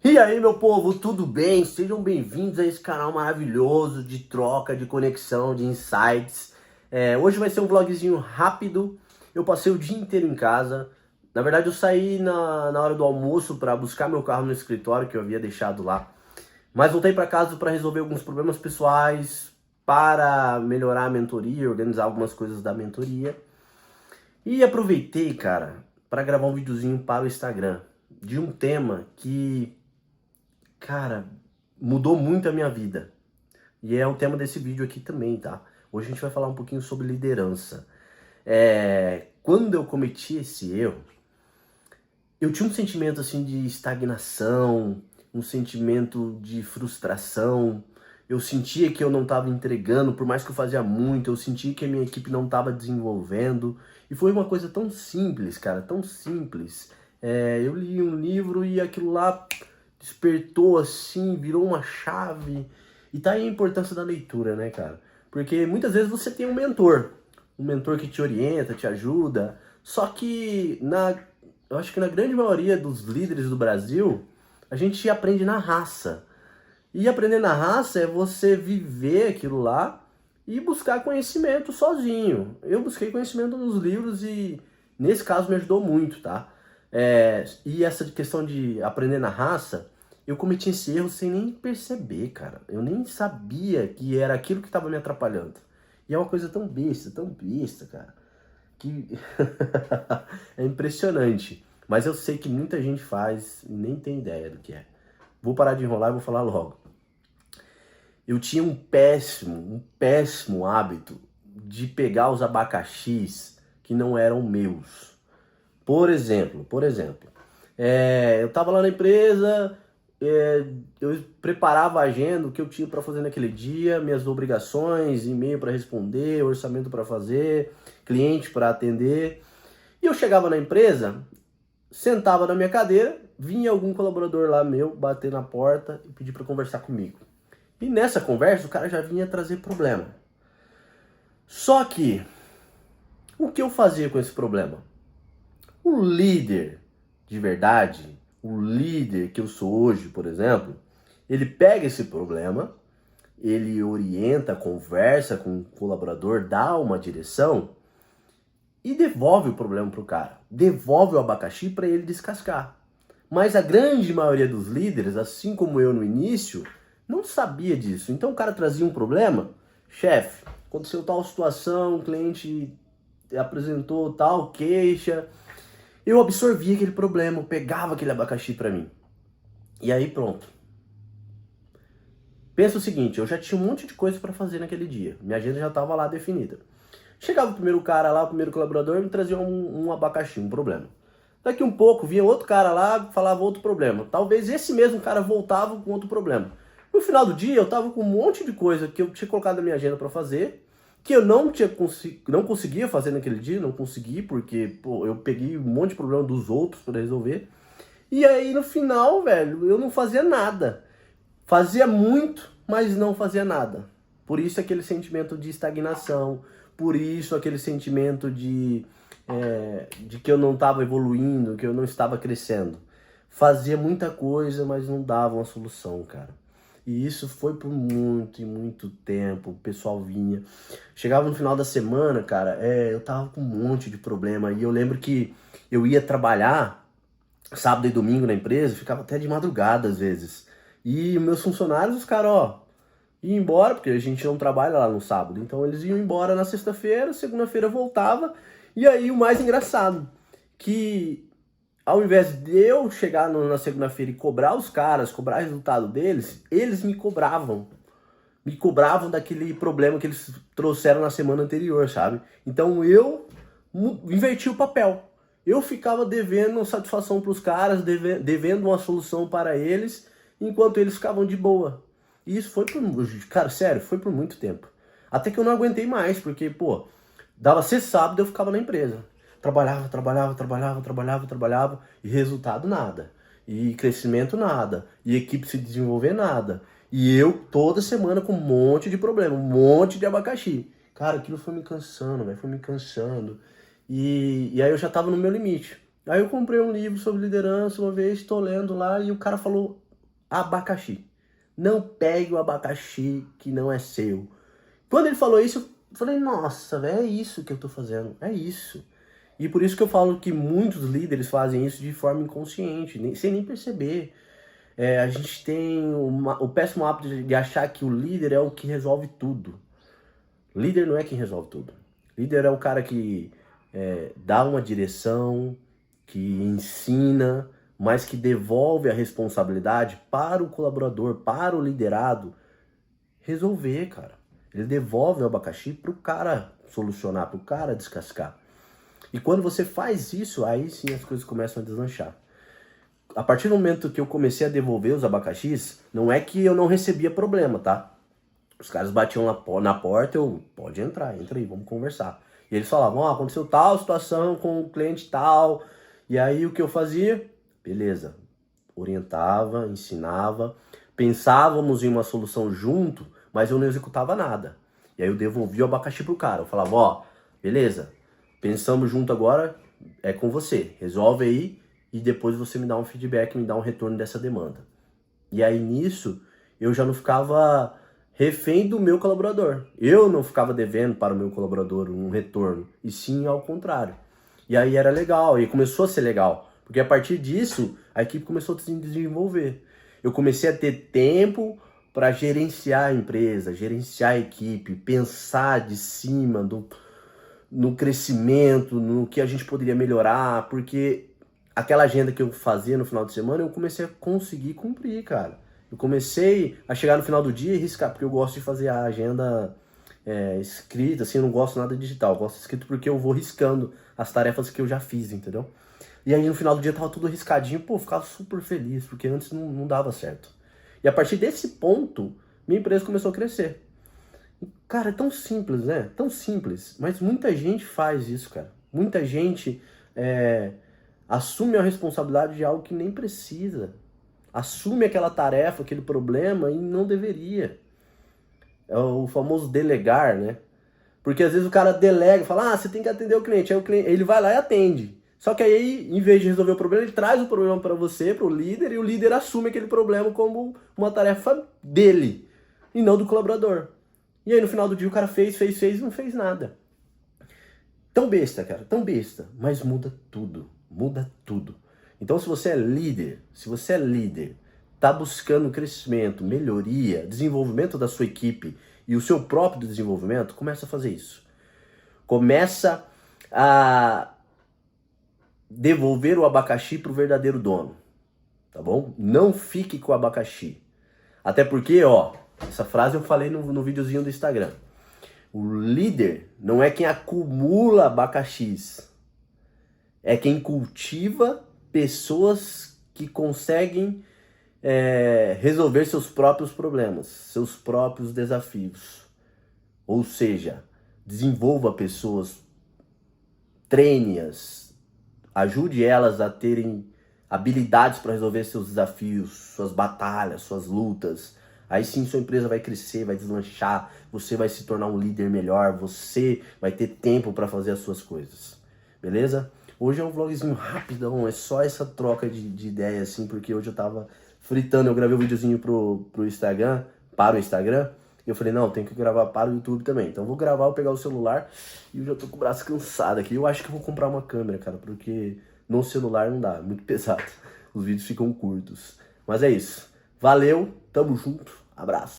E aí, meu povo, tudo bem? Sejam bem-vindos a esse canal maravilhoso de troca, de conexão, de insights. Hoje vai ser um vlogzinho rápido. Eu passei o dia inteiro em casa. Na verdade, eu saí na hora do almoço para buscar meu carro no escritório que eu havia deixado lá. Mas voltei para casa para resolver alguns problemas pessoais, para melhorar a mentoria, organizar algumas coisas da mentoria. E aproveitei, cara, para gravar um videozinho para o Instagram de um tema que, cara, mudou muito a minha vida. E é o tema desse vídeo aqui também, tá? Hoje a gente vai falar um pouquinho sobre liderança. Quando eu cometi esse erro, eu tinha um sentimento assim de estagnação, um sentimento de frustração. Eu sentia que eu não estava entregando, por mais que eu fazia muito, eu sentia que a minha equipe não estava desenvolvendo. E foi uma coisa tão simples, cara, tão simples. Eu li um livro e aquilo lá despertou assim, virou uma chave. E tá aí a importância da leitura, né, cara? Porque muitas vezes você tem um mentor que te orienta, te ajuda. Só que eu acho que na grande maioria dos líderes do Brasil, a gente aprende na raça. E aprender na raça é você viver aquilo lá e buscar conhecimento sozinho. Eu busquei conhecimento nos livros e nesse caso me ajudou muito, tá? E essa questão de aprender na raça, eu cometi esse erro sem nem perceber, cara. Eu nem sabia que era aquilo que estava me atrapalhando. E é uma coisa tão besta, cara, que é impressionante. Mas eu sei que muita gente faz e nem tem ideia do que é. Vou parar de enrolar e vou falar logo. Eu tinha um péssimo hábito de pegar os abacaxis que não eram meus. Por exemplo, eu estava lá na empresa, eu preparava a agenda, o que eu tinha para fazer naquele dia, minhas obrigações, e-mail para responder, orçamento para fazer, cliente para atender. E eu chegava na empresa, sentava na minha cadeira, vinha algum colaborador lá meu bater na porta e pedir para conversar comigo. E nessa conversa o cara já vinha trazer problema. Só que, o que eu fazia com esse problema? O líder de verdade, o líder que eu sou hoje, por exemplo, ele pega esse problema, ele orienta, conversa com o colaborador, dá uma direção e devolve o problema pro cara. Devolve o abacaxi para ele descascar. Mas a grande maioria dos líderes, assim como eu no início, não sabia disso. Então o cara trazia um problema, chefe, aconteceu tal situação, o cliente apresentou tal queixa, eu absorvia aquele problema, eu pegava aquele abacaxi pra mim. E aí pronto. Pensa o seguinte, eu já tinha um monte de coisa pra fazer naquele dia, minha agenda já tava lá definida. Chegava o primeiro cara lá, o primeiro colaborador, me trazia um abacaxi, um problema. Daqui um pouco vinha outro cara lá, falava outro problema. Talvez esse mesmo cara voltava com outro problema. No final do dia eu tava com um monte de coisa que eu tinha colocado na minha agenda para fazer, que eu não conseguia fazer naquele dia, não consegui, porque pô, eu peguei um monte de problema dos outros para resolver. E aí no final, velho, eu não fazia nada. Fazia muito, mas não fazia nada. Por isso aquele sentimento de estagnação, por isso aquele sentimento de que eu não estava evoluindo, que eu não estava crescendo. Fazia muita coisa, mas não dava uma solução, cara. E isso foi por muito e muito tempo. O pessoal vinha. Chegava no final da semana, cara, eu tava com um monte de problema. E eu lembro que eu ia trabalhar sábado e domingo na empresa, ficava até de madrugada às vezes. E meus funcionários, os caras, ó, iam embora, porque a gente não trabalha lá no sábado. Então eles iam embora na sexta-feira, segunda-feira voltava. E aí o mais engraçado, que ao invés de eu chegar na segunda-feira e cobrar os caras, cobrar o resultado deles, eles me cobravam. Me cobravam daquele problema que eles trouxeram na semana anterior, sabe? Então eu inverti o papel. Eu ficava devendo satisfação para os caras, devendo uma solução para eles, enquanto eles ficavam de boa. E isso foi cara, sério, foi por muito tempo. Até que eu não aguentei mais, porque, pô, dava sexta, sábado eu ficava na empresa. Trabalhava, e resultado nada. E crescimento nada. E equipe se desenvolver nada. E eu toda semana com um monte de problema, um monte de abacaxi. Cara, aquilo foi me cansando, velho, foi me cansando. E aí eu já tava no meu limite. Aí eu comprei um livro sobre liderança uma vez, tô lendo lá, e o cara falou abacaxi. Não pegue o abacaxi que não é seu. Quando ele falou isso, eu falei, nossa, velho, é isso que eu tô fazendo, é isso. E por isso que eu falo que muitos líderes fazem isso de forma inconsciente, sem nem perceber. A gente tem o péssimo hábito de achar que o líder é o que resolve tudo. Líder não é quem resolve tudo. Líder é o cara que dá uma direção, que ensina, mas que devolve a responsabilidade para o colaborador, para o liderado resolver, cara. Ele devolve o abacaxi para o cara solucionar, para o cara descascar. E quando você faz isso, aí sim as coisas começam a deslanchar. A partir do momento que eu comecei a devolver os abacaxis, não é que eu não recebia problema, tá? Os caras batiam na porta, pode entrar, entra aí, vamos conversar. E eles falavam, ó, aconteceu tal situação com o cliente tal. E aí o que eu fazia? Beleza, orientava, ensinava, pensávamos em uma solução junto, mas eu não executava nada. E aí eu devolvia o abacaxi pro cara, eu falava, ó, beleza, pensamos junto agora, é com você, resolve aí e depois você me dá um feedback, me dá um retorno dessa demanda. E aí nisso eu já não ficava refém do meu colaborador. Eu não ficava devendo para o meu colaborador um retorno, e sim ao contrário. E aí era legal, e começou a ser legal, porque a partir disso a equipe começou a se desenvolver. Eu comecei a ter tempo para gerenciar a empresa, gerenciar a equipe, pensar de cima no crescimento, no que a gente poderia melhorar, porque aquela agenda que eu fazia no final de semana, eu comecei a conseguir cumprir, cara. Eu comecei a chegar no final do dia e riscar, porque eu gosto de fazer a agenda escrita, assim, eu não gosto nada digital, eu gosto escrito porque eu vou riscando as tarefas que eu já fiz, entendeu? E aí no final do dia tava tudo riscadinho, pô, eu ficava super feliz, porque antes não dava certo. E a partir desse ponto, minha empresa começou a crescer. Cara, é tão simples, né? Tão simples. Mas muita gente faz isso, cara. Muita gente assume a responsabilidade de algo que nem precisa. Assume aquela tarefa, aquele problema e não deveria. É o famoso delegar, né? Porque às vezes o cara delega, fala, você tem que atender o cliente. Aí o cliente, ele vai lá e atende. Só que aí, em vez de resolver o problema, ele traz o problema para você, para o líder, e o líder assume aquele problema como uma tarefa dele, e não do colaborador. E aí no final do dia o cara fez e não fez nada. Tão besta, cara, tão besta, mas muda tudo, muda tudo. Então se você é líder, tá buscando crescimento, melhoria, desenvolvimento da sua equipe e o seu próprio desenvolvimento, começa a fazer isso. Começa a devolver o abacaxi pro verdadeiro dono, tá bom? Não fique com o abacaxi. Até porque, ó, essa frase eu falei no videozinho do Instagram. O líder não é quem acumula abacaxis, é quem cultiva pessoas que conseguem resolver seus próprios problemas, seus próprios desafios. Ou seja, desenvolva pessoas, treine-as, ajude elas a terem habilidades para resolver seus desafios, suas batalhas, suas lutas. Aí sim sua empresa vai crescer, vai deslanchar, você vai se tornar um líder melhor, você vai ter tempo para fazer as suas coisas. Beleza? Hoje é um vlogzinho rapidão, é só essa troca de ideia assim, porque hoje eu tava fritando, eu gravei um videozinho pro Instagram, para o Instagram, e eu falei, não, tem que gravar para o YouTube também. Então eu vou gravar, vou pegar o celular, e eu já tô com o braço cansado aqui. Eu acho que eu vou comprar uma câmera, cara, porque no celular não dá, é muito pesado. Os vídeos ficam curtos. Mas é isso. Valeu, tamo junto, abraço.